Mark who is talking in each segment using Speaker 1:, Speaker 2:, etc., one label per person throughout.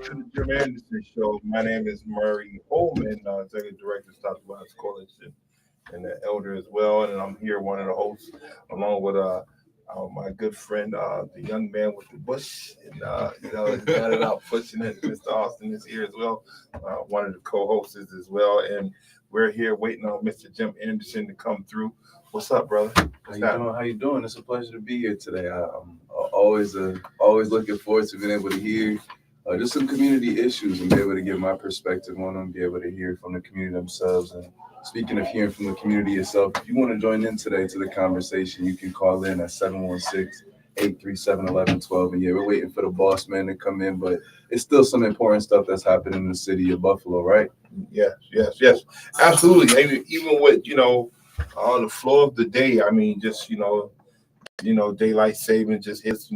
Speaker 1: to the Jim Anderson Show. My name is Murray Holman, Executive Director of Southwest Coalition and the Elder as well. And I'm here, one of the hosts, along with my good friend, the young man with the bush. And, he's got it out pushing it. Mr. Austin is here as well, one of the co hosts as well. And we're here waiting on Mr. Jim Anderson to come through. What's up, brother?
Speaker 2: How you doing? How you doing? It's a pleasure to be here today. I'm always looking forward to being able to hear just some community issues and be able to give my perspective on them, be able to hear from the community themselves. And speaking of hearing from the community itself, if you want to join in today to the conversation, you can call in at 716-837-1112. And yeah, we're waiting for the boss man to come in, but it's still some important stuff that's happening in the city of Buffalo, right?
Speaker 1: Yes. Absolutely. Even with, the flow of the day, I mean, just, daylight saving just hits,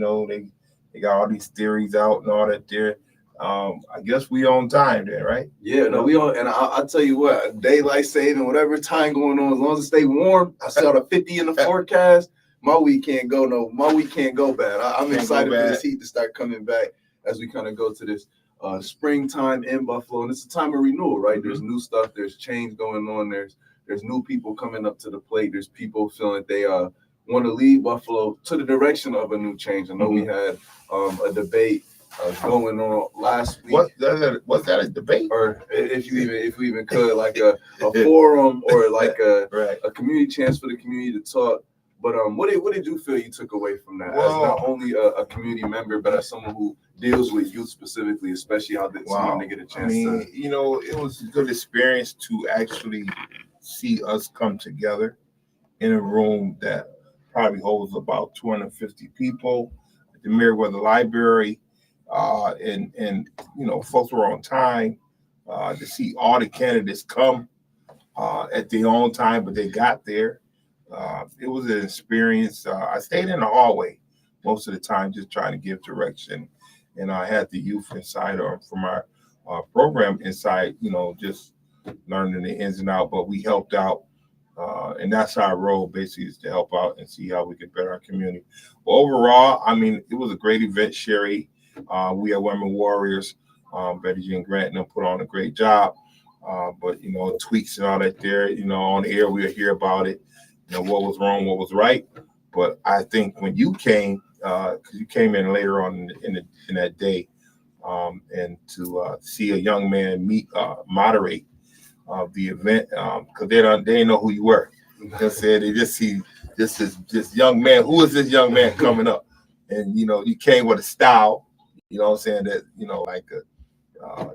Speaker 1: they got all these theories out and all that there. I guess we on time there, right?
Speaker 2: Yeah, no, we on, and I'll tell you what, daylight saving, whatever time going on, as long as it stay warm, I saw the 50 in the forecast, my week can't go bad. I'm excited for this heat to start coming back as we kind of go to this springtime in Buffalo, and it's a time of renewal, right? Mm-hmm. There's new stuff, there's change going on, there's new people coming up to the plate, there's people feeling that they want to lead Buffalo to the direction of a new change. I know we had a debate going on last week.
Speaker 1: Was that a debate?
Speaker 2: Or if we even could, like a forum or like a community chance for the community to talk. But what did you feel you took away from that, as not only a community member, but as someone who deals with youth specifically, especially how someone to get a chance to?
Speaker 1: It was a good experience to actually see us come together in a room that probably holds about 250 people at the Meriwether Library, and folks were on time to see all the candidates come at their own time, but they got there. It was an experience. I stayed in the hallway most of the time, just trying to give direction, and I had the youth inside or from our program inside, just learning the ins and outs. But we helped out. And that's our role, basically, is to help out and see how we can better our community. But overall, I mean, it was a great event, Sherry. We are Women Warriors. Betty Jean Grant and them put on a great job. But, tweaks and all that there, on the air, we'll hear about it, what was wrong, what was right. But I think when you came, because you came in later on in that day, and to see a young man moderate the event, because they didn't know who you were. They said they just see this young man. Who is this young man coming up? And you came with a style. You know what I'm saying? That like I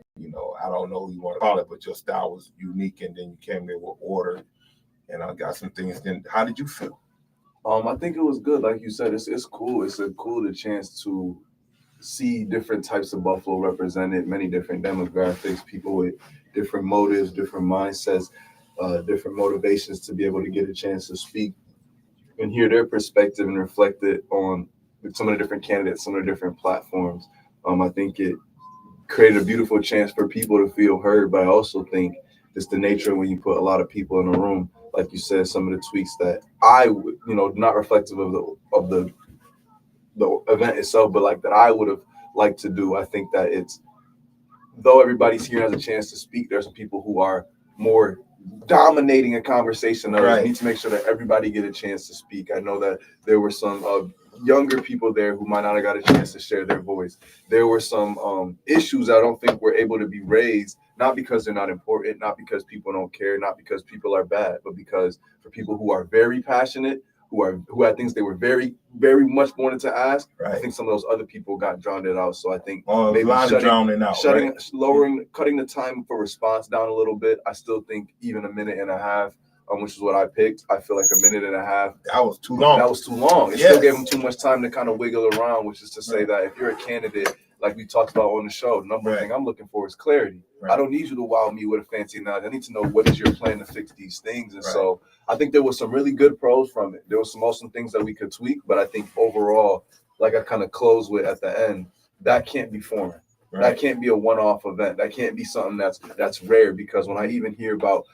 Speaker 1: don't know who you want to call it, but your style was unique. And then you came there with order, and I got some things. Then how did you feel?
Speaker 2: I think it was good. Like you said, it's cool. It's a cool chance to see different types of Buffalo represented, many different demographics, people with different motives, different mindsets, different motivations to be able to get a chance to speak and hear their perspective and reflect it on some of the different candidates, some of the different platforms. I think it created a beautiful chance for people to feel heard, but I also think it's the nature when you put a lot of people in a room, like you said, some of the tweets that I would, not reflective of the event itself, but like that I would have liked to do. I think that though everybody's here has a chance to speak, there's some people who are more dominating a conversation. Right. Need to make sure that everybody get a chance to speak. I know that there were some younger people there who might not have got a chance to share their voice. There were some issues I don't think were able to be raised, not because they're not important, not because people don't care, not because people are bad, but because for people who are very passionate, who had things they were very, very much wanted to ask. Right. I think some of those other people got drowned out. So I think maybe cutting the time for response down a little bit. I still think even a minute and a half, which is what I picked. I feel like a minute and a half.
Speaker 1: That was too long.
Speaker 2: It still gave them too much time to kind of wiggle around, which is to say that if you're a candidate, like we talked about on the show, number one thing I'm looking for is clarity. Right. I don't need you to wow me with a fancy analogy. I need to know what is your plan to fix these things. And so I think there was some really good pros from it. There was some awesome things that we could tweak, but I think overall, like I kind of close with at the end, that can't be foreign. Right. That can't be a one-off event. That can't be something that's rare, because when I even hear about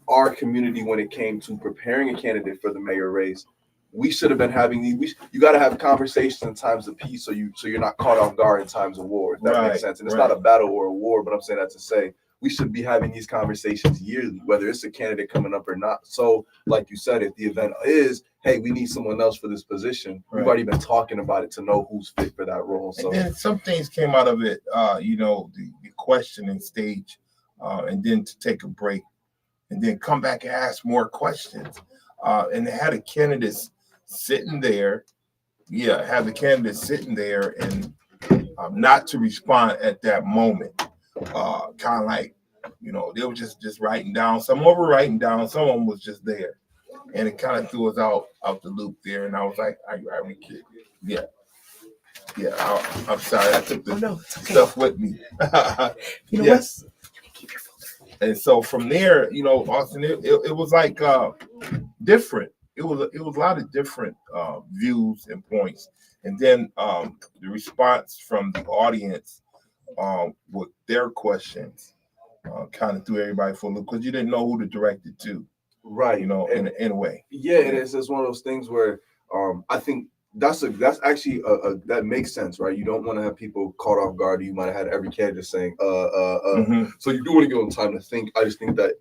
Speaker 2: our community when it came to preparing a candidate for the mayor race, we should have been having these. You got to have conversations in times of peace, so you're not caught off guard in times of war. If that makes sense. And it's not a battle or a war, but I'm saying that to say we should be having these conversations yearly, whether it's a candidate coming up or not. So, like you said, if the event is, hey, we need someone else for this position, we've already been talking about it to know who's fit for that role. So,
Speaker 1: and then some things came out of it. The questioning stage, and then to take a break, and then come back and ask more questions. And they had a candidate sitting there. Yeah, have the candidate sitting there and not to respond at that moment. Kind of like, they were just writing down. Some were writing down. Some of them was just there, and it kind of threw us out the loop there. And I was like, "Are we kidding?" Yeah. I'm sorry. I took the stuff with me. Yes. Keep your filter. And so from there, Austin, it was like different. It was a lot of different views and points, and then the response from the audience with their questions kind of threw everybody for a loop because you didn't know who to direct it to,
Speaker 2: right?
Speaker 1: In a way.
Speaker 2: Yeah, it is. It's one of those things where I think that's actually that makes sense, right? You don't want to have people caught off guard. You might have had every candidate saying, So you do want to give them time to think. I just think that,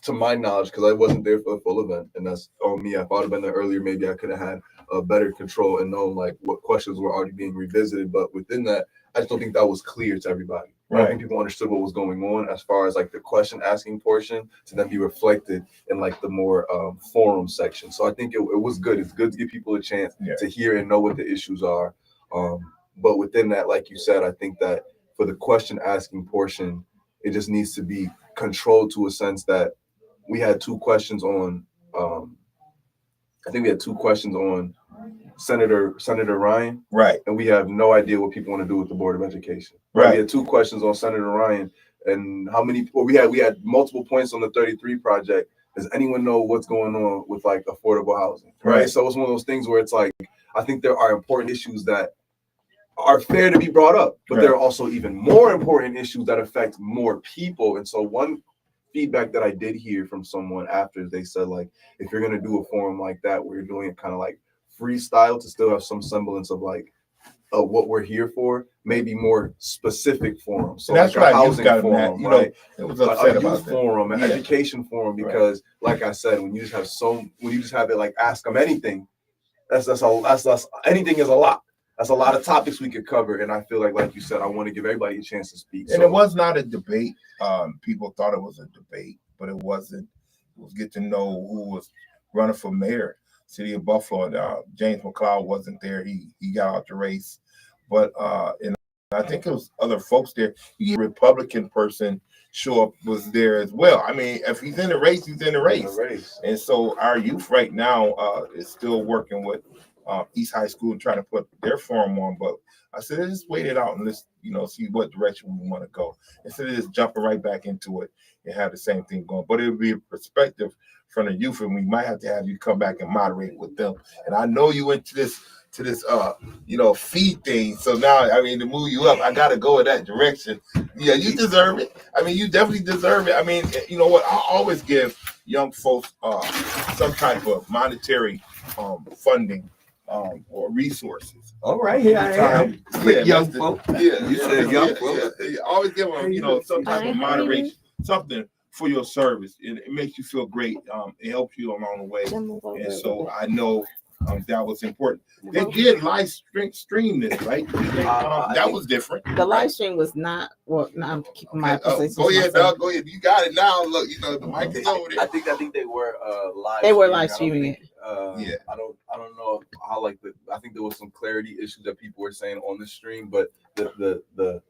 Speaker 2: to my knowledge, because I wasn't there for the full event, and that's on me. If I'd have been there earlier, maybe I could have had a better control and known like what questions were already being revisited. But within that, I just don't think that was clear to everybody. I don't think people understood what was going on as far as like the question asking portion to then be reflected in like the more forum section. So I think it was good. It's good to give people a chance to hear and know what the issues are. But within that, like you said, I think that for the question asking portion, it just needs to be controlled to a sense that we had two questions on. I think we had two questions on Senator Ryan,
Speaker 1: right?
Speaker 2: And we have no idea what people want to do with the Board of Education, right? We had two questions on Senator Ryan, and how many? Well, we had multiple points on the 33 project. Does anyone know what's going on with like affordable housing, right? So it's one of those things where it's like I think there are important issues that are fair to be brought up, but there are also even more important issues that affect more people. And so one feedback that I did hear from someone after, they said like, if you're gonna do a forum like that where you're doing it kind of like freestyle to still have some semblance of like what we're here for, maybe more specific forums. So
Speaker 1: that's
Speaker 2: like
Speaker 1: a housing
Speaker 2: forum, right?
Speaker 1: It was upset
Speaker 2: a
Speaker 1: about
Speaker 2: youth forum, an education forum, because like I said, when you just have it like ask them anything, that's anything is a lot. That's a lot of topics we could cover, and I feel like you said, I want to give everybody a chance to speak.
Speaker 1: And it was not a debate. People thought it was a debate, but it wasn't. It was get to know who was running for mayor, city of Buffalo. And James McLeod wasn't there. He got out the race, but and I think it was other folks there. A Republican person show up was there as well. I mean, if he's in the race, he's in the race. And so our youth right now is still working with East High School and trying to put their forum on. But I said, let's wait it out and let's see what direction we want to go instead of just jumping right back into it and have the same thing going. But it would be a perspective from the youth, and we might have to have you come back and moderate with them. And I know you went to this feed thing. So now, I mean, to move you up, I got to go in that direction. Yeah, you deserve it. I mean, you definitely deserve it. I mean, you know what? I always give young folks some type of monetary funding or resources.
Speaker 3: All right, here I am. Young folk.
Speaker 1: You
Speaker 3: said young folk.
Speaker 1: Always give them, some type of moderation, something for your service. It makes you feel great. It helps you along the way. And so I know that was important. They did live stream this, right? That was different.
Speaker 4: The live stream was not. Well, no, I'm keeping my position.
Speaker 1: Go ahead, Doug. Go ahead. You got it now. Look, the mic is over there.
Speaker 2: I think they were live.
Speaker 4: They were live streaming it.
Speaker 2: I don't know how I think there was some clarity issues that people were saying on the stream, but the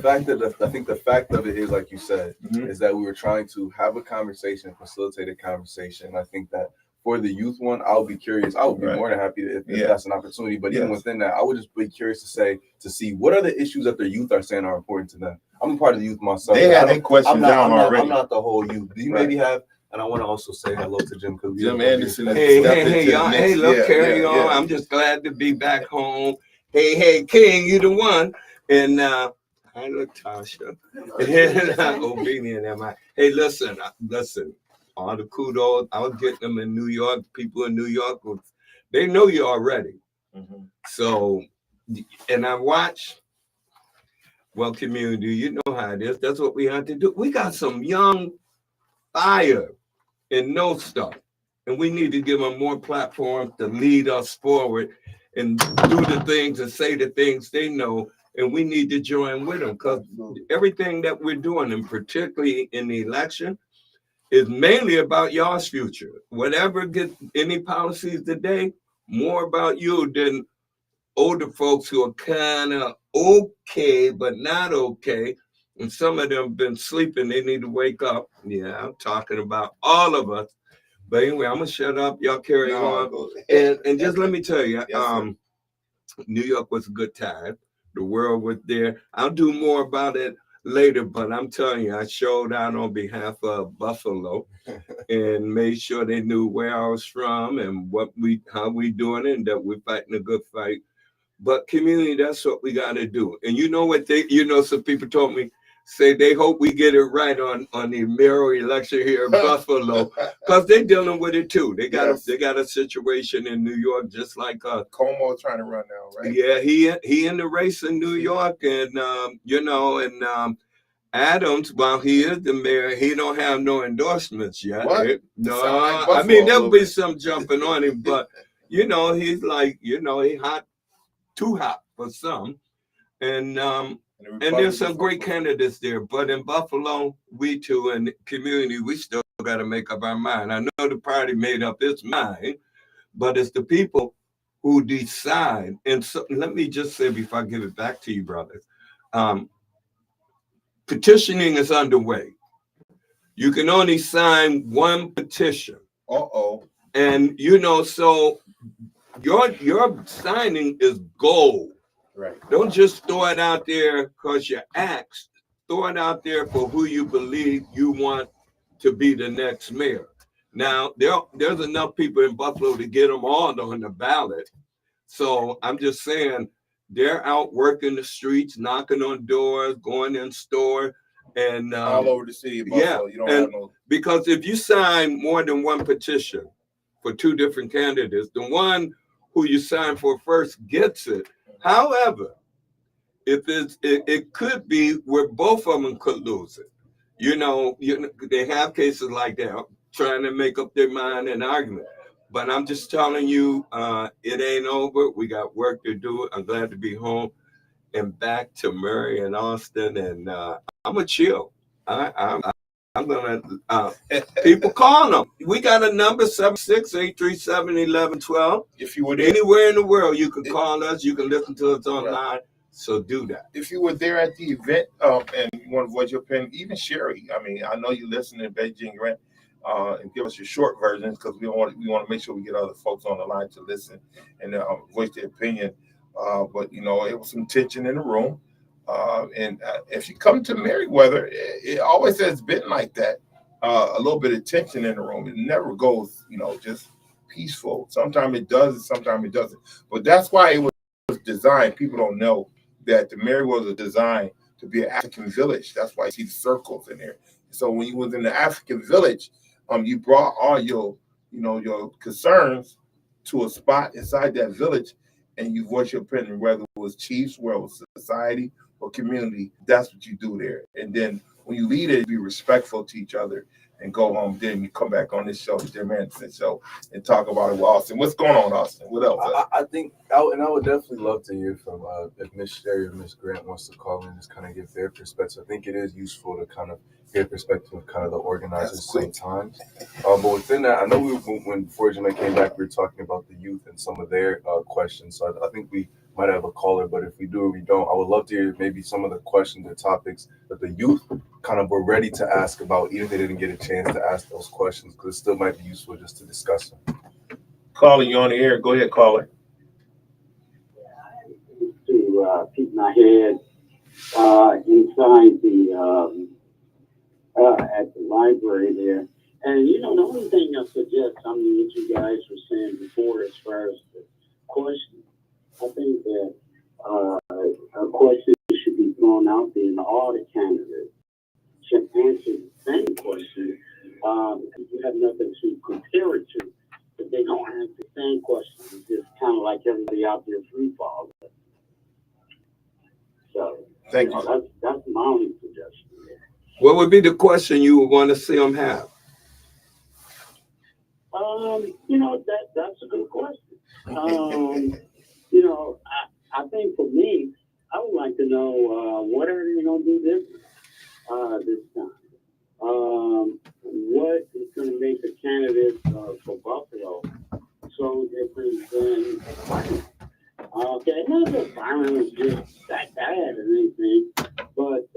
Speaker 2: fact that I think the fact of it is, like you said, is that we were trying to have a conversation, facilitate a conversation. I think that for the youth one, I'll be curious. I would be more than happy if that's an opportunity. But even within that, I would just be curious to see what are the issues that the youth are saying are important to them. I'm a part of the youth myself.
Speaker 1: They had their questions down already.
Speaker 2: I'm not the whole youth. Do you maybe have? And I want to also say hello to Jim.
Speaker 1: Jim Anderson.
Speaker 3: Hey, y'all. Hey, look, carry on. I'm just glad to be back home. Hey, King, you the one. And hi, Latasha. And obedient am I. Hey, listen. All the kudos, I was getting them in New York. People in New York were They know you already.
Speaker 1: Mhm.
Speaker 3: So, and I watch, well, community, you know how it is. That's what we have to do. We got some young fire and know stuff. And we need to give them more platforms to lead us forward and do the things and say the things they know. And we need to join with them because everything that we're doing, and particularly in the election, is mainly about y'all's future. Whatever gets any policies today, more about you than older folks who are kind of okay, but not okay. And some of them been sleeping. They need to wake up. Yeah, I'm talking about all of us. But anyway, I'm gonna shut up. Y'all carry on. And just let me tell you, New York was a good time. The world was there. I'll do more about it later, but I'm telling you, I showed out on behalf of Buffalo and made sure they knew where I was from and how we doing it, and that we're fighting a good fight. But community, that's what we got to do. And you know what some people told me, say they hope we get it right on the mayoral election here in Buffalo, because they're dealing with it too. They got a situation in New York just like us.
Speaker 1: Como trying to run now, right?
Speaker 3: Yeah, he in the race in New York, and Adams, while he is the mayor, he don't have no endorsements yet.
Speaker 1: What?
Speaker 3: No, I mean there'll be some jumping on him, but he's like, he hot, too hot for some. And there's some great candidates there. But in Buffalo, we too, and community, we still got to make up our mind. I know the party made up its mind, but it's the people who decide. And so, let me just say before I give it back to you, brothers, petitioning is underway. You can only sign one petition. And so your signing is gold.
Speaker 1: Right.
Speaker 3: Don't just throw it out there because you're asked. Throw it out there for who you believe you want to be the next mayor. Now, there's enough people in Buffalo to get them all on the ballot. So I'm just saying, they're out working the streets, knocking on doors, going in store, and
Speaker 1: all over the city of Buffalo. You don't have no.
Speaker 3: Because if you sign more than one petition for two different candidates, the one who you sign for first gets it. However, if it could be where both of them could lose it. They have cases like that, trying to make up their mind and argument. But I'm just telling you, it ain't over. We got work to do. I'm glad to be home and back to Murray and Austin, and I'm a chill. I'm gonna people calling them. We got a number 768371112.
Speaker 1: If you were
Speaker 3: there, anywhere in the world, you can call us. You can listen to us online. So do that.
Speaker 1: If you were there at the event and you want to voice your opinion, even Sherry. I mean, I know you listen to Beijing Grant and give us your short versions because we want to make sure we get other folks on the line to listen and voice their opinion. But it was some tension in the room. And if you come to Merriweather, it always has been like that. A little bit of tension in the room. It never goes, just peaceful. Sometimes it does, and sometimes it doesn't. But that's why it was designed. People don't know that the Merriweather was designed to be an African village. That's why you see the circles in there. So when you was in the African village, you brought all your concerns to a spot inside that village, and you voice your opinion, whether it was chiefs, whether it was society or community. That's what you do there. And then when you leave it, be respectful to each other and go home. Then you come back on this show, the Jim Anderson Show, and talk about it with Austin. What's going on, Austin? What else?
Speaker 2: I think, I would definitely love to hear from if Miss Sherry or Miss Grant wants to call in and just kind of give their perspective. I think it is useful to kind of get perspective of kind of the organizers sometimes. But within that, I know when before Jim came back, we were talking about the youth and some of their questions. So I think we might have a caller, but if we do or we don't, I would love to hear maybe some of the questions or topics that the youth kind of were ready to ask about, even if they didn't get a chance to ask those questions, because it still might be useful just to discuss them.
Speaker 1: Caller, you on the air. Go ahead, caller.
Speaker 5: To keep my head inside the at the library there. And, the only thing I suggest, what you guys were saying before as far as the question, I think that a question should be thrown out there and all the candidates should answer the same question. You have nothing to compare it to. If they don't answer the same questions. It's just kind of like everybody out there free fall. So,
Speaker 1: Thank you.
Speaker 5: That's my only suggestion.
Speaker 3: What would be the question you would want to see them have?
Speaker 5: That's a good question. I think for me, I would like to know what are they going to do this time? What is going to make the candidates for Buffalo so different than okay, not that Byron was just that bad or anything, but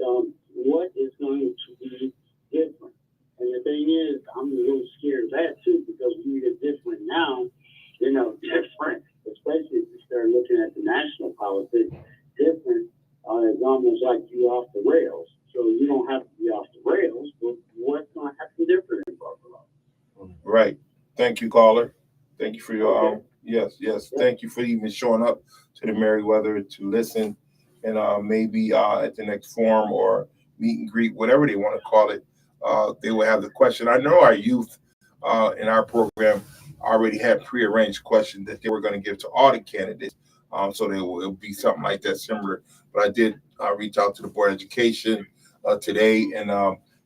Speaker 5: what is going to be different? And the thing is, I'm a little scared of that too, because we get different now, different, especially if you start looking at the national politics, different is almost like you off the rails. So you don't have to be off the rails, but what's going to happen different in Buffalo?
Speaker 1: Right. Thank you, caller. Thank you for your yes. Thank you for even showing up to the Meriwether to listen, and maybe at the next forum or meet and greet, whatever they want to call it, they will have the question. I know our youth in our program already had prearranged questions that they were going to give to all the candidates, so it'll be something like that similar. But I did reach out to the Board of Education today, and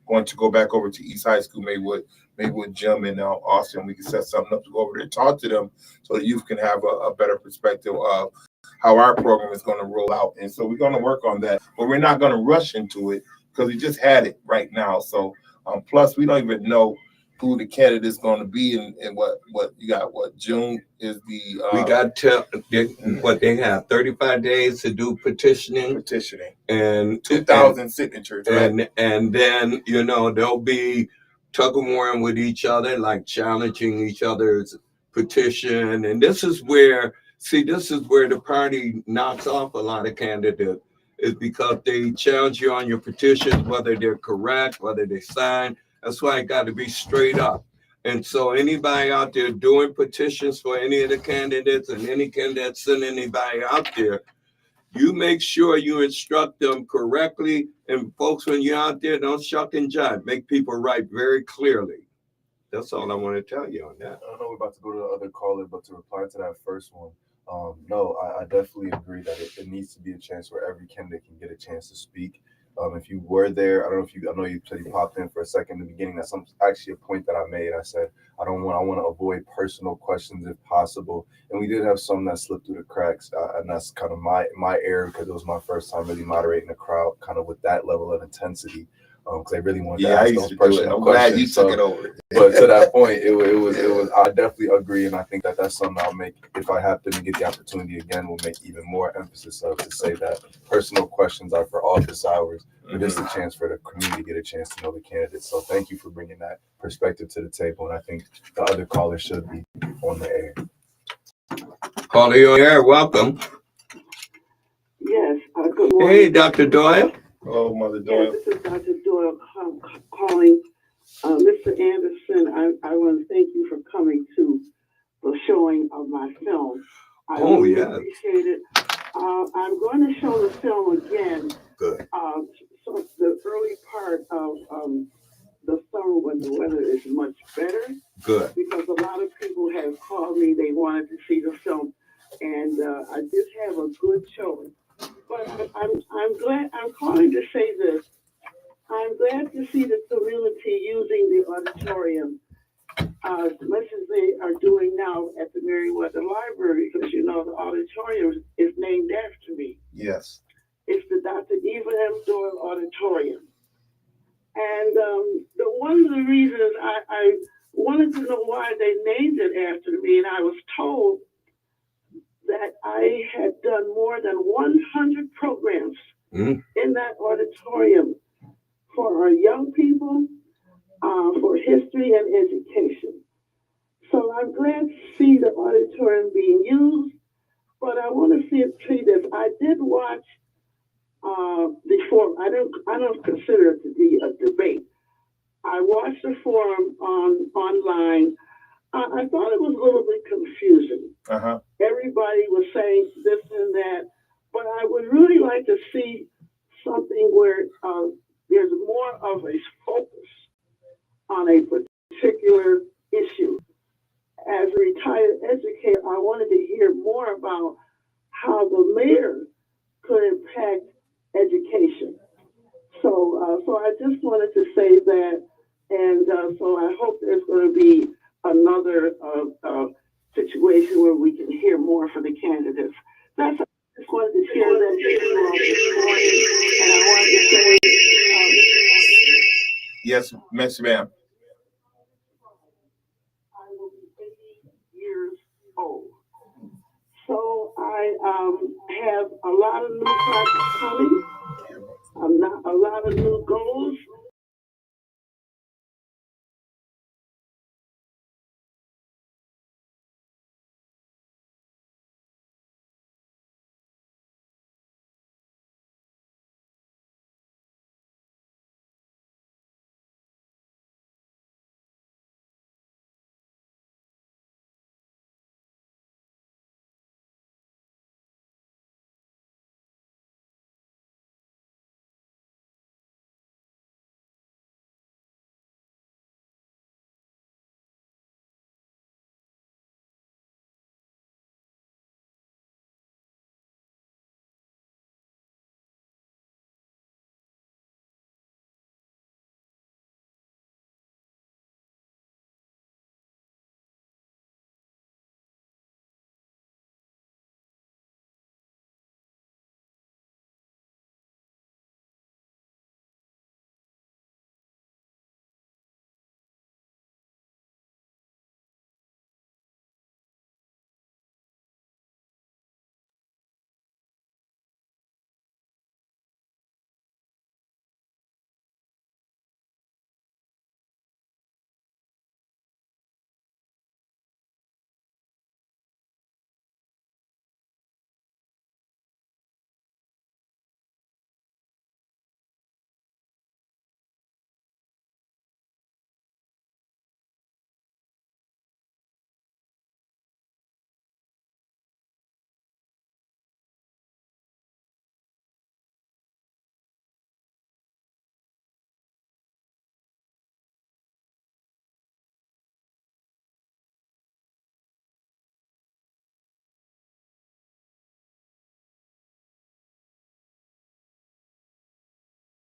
Speaker 1: going to go back over to East High School, maybe with Jim and Austin, we can set something up to go over there and talk to them so the youth can have a better perspective of how our program is going to roll out. And so we're going to work on that, but we're not going to rush into it because we just had it right now. So plus we don't even know who the candidate is going to be and what you got. What June is the
Speaker 3: We got to what they have 35 days to do petitioning and
Speaker 1: 2,000 signatures, right?
Speaker 3: And then they'll be tug of warring with each other, like challenging each other's petition. And this is where the party knocks off a lot of candidates, is because they challenge you on your petitions, whether they're correct, whether they sign. That's why it got to be straight up. And so anybody out there doing petitions for any of the candidates and any candidate send anybody out there, you make sure you instruct them correctly. And folks, when you're out there, don't shuck and jive. Make people write very clearly. That's all I want to tell you on that.
Speaker 2: I don't know we're about to go to the other caller, but to reply to that first one, no, I definitely agree that it needs to be a chance where every candidate can get a chance to speak. If you were there, I know you said you popped in for a second in the beginning. That's actually a point that I made. I said, I want to avoid personal questions if possible. And we did have some that slipped through the cracks. And that's kind of my error, because it was my first time really moderating a crowd kind of with that level of intensity. Because I really wanted to ask those personal questions.
Speaker 1: Glad you took it over.
Speaker 2: But to that point, it was. I definitely agree, and I think that's something I'll make if I happen to get the opportunity again. We'll make even more emphasis of to say that personal questions are for office hours, but it's a chance for the community to get a chance to know the candidates. So thank you for bringing that perspective to the table, and I think the other callers should be on the air.
Speaker 3: Caller, you're on air. Welcome.
Speaker 6: Yes. Good morning.
Speaker 3: Hey, Dr. Doyle.
Speaker 1: Hello, Mother Doyle.
Speaker 6: Yes, this is Dr. Doyle calling. Mr. Anderson, I want to thank you for coming to the showing of my film. I really appreciate it. I'm going to show the film again.
Speaker 3: Good.
Speaker 6: So the early part of the summer when the weather is much better.
Speaker 3: Good.
Speaker 6: Because a lot of people have called me, they wanted to see the film, and I did have a good showing. But I'm glad, I'm calling to say this. I'm glad to see the community using the auditorium as much as they are doing now at the Meriwether Library, because the auditorium is named after me.
Speaker 1: Yes.
Speaker 6: It's the Dr. Eva M. Doyle Auditorium. And one of the reasons I wanted to know why they named it after me, and I was told that I had done more than 100 programs in that auditorium for our young people, for history and education. So I'm glad to see the auditorium being used, but I want to see this. I did watch the forum. I don't consider it to be a debate. I watched the forum online. I thought it was a little bit confusing. Everybody was saying this and that, but I would really like to see something where there's more of a focus on a particular issue. As a So I just wanted to say that, and so I hope there's going to be another situation where we can hear more from the candidates. That's I just wanted to share that with you all this morning, and I wanted to say,
Speaker 1: yes, Miss Ma'am.
Speaker 6: I will be 80 years old. So I have a lot of new projects coming, a lot of new goals